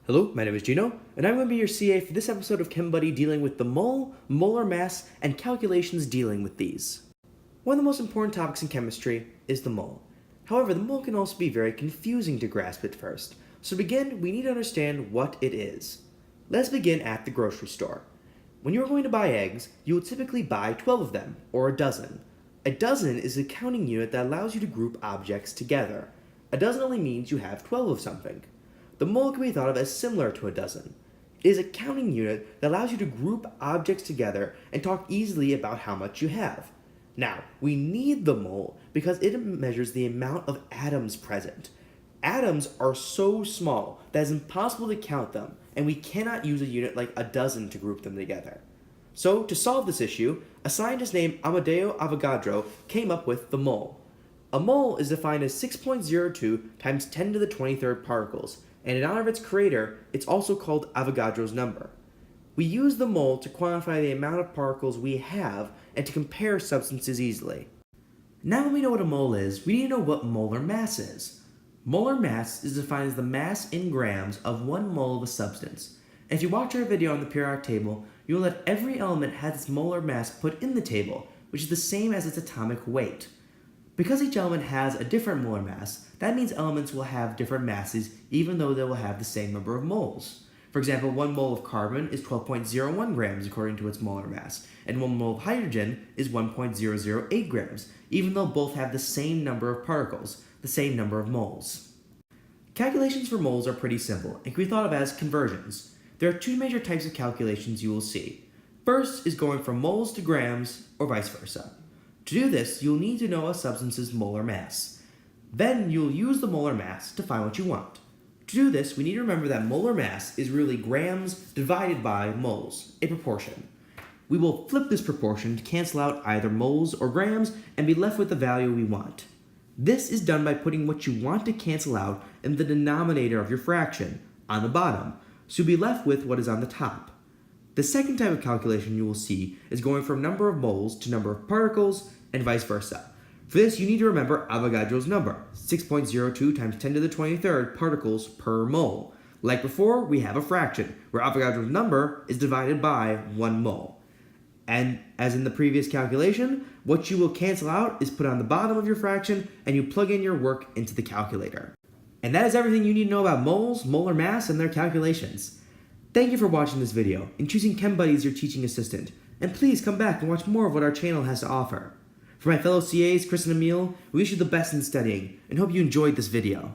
Hello, my name is Gino, and I'm going to be your CA for this episode of ChemBuddy dealing with the mole, molar mass, and calculations dealing with these. One of the most important topics in chemistry is the mole. However, the mole can also be very confusing to grasp at first, so to begin, we need to understand what it is. Let's begin at the grocery store. When you're going to buy eggs, you will typically buy 12 of them, or a dozen. A dozen is a counting unit that allows you to group objects together. A dozen only means you have 12 of something. The mole can be thought of as similar to a dozen. It is a counting unit that allows you to group objects together and talk easily about how much you have. Now, we need the mole because it measures the amount of atoms present. Atoms are so small that it's impossible to count them, and we cannot use a unit like a dozen to group them together. So, to solve this issue, a scientist named Amedeo Avogadro came up with the mole. A mole is defined as 6.02 times 10 to the 23rd particles, and in honor of its creator, it's also called Avogadro's number. We use the mole to quantify the amount of particles we have and to compare substances easily. Now that we know what a mole is, we need to know what molar mass is. Molar mass is defined as the mass in grams of 1 mole of a substance. And if you watch our video on the periodic table, you will know that every element has its molar mass put in the table, which is the same as its atomic weight. Because each element has a different molar mass, that means elements will have different masses even though they will have the same number of moles. For example, 1 mole of carbon is 12.01 grams according to its molar mass, and 1 mole of hydrogen is 1.008 grams, even though both have the same number of particles, the same number of moles. Calculations for moles are pretty simple and can be thought of as conversions. There are 2 major types of calculations you will see. First is going from moles to grams, or vice versa. To do this, you'll need to know a substance's molar mass. Then you'll use the molar mass to find what you want. To do this, we need to remember that molar mass is really grams divided by moles, a proportion. We will flip this proportion to cancel out either moles or grams and be left with the value we want. This is done by putting what you want to cancel out in the denominator of your fraction, on the bottom, so you'll be left with what is on the top. The second type of calculation you will see is going from number of moles to number of particles, and vice versa. For this, you need to remember Avogadro's number, 6.02 times 10 to the 23rd particles per mole. Like before, we have a fraction, where Avogadro's number is divided by 1 mole. And as in the previous calculation, what you will cancel out is put on the bottom of your fraction, and you plug in your work into the calculator. And that is everything you need to know about moles, molar mass, and their calculations. Thank you for watching this video and choosing ChemBuddy as your teaching assistant, and please come back and watch more of what our channel has to offer. For my fellow CAs, Chris and Emil, we wish you the best in studying and hope you enjoyed this video.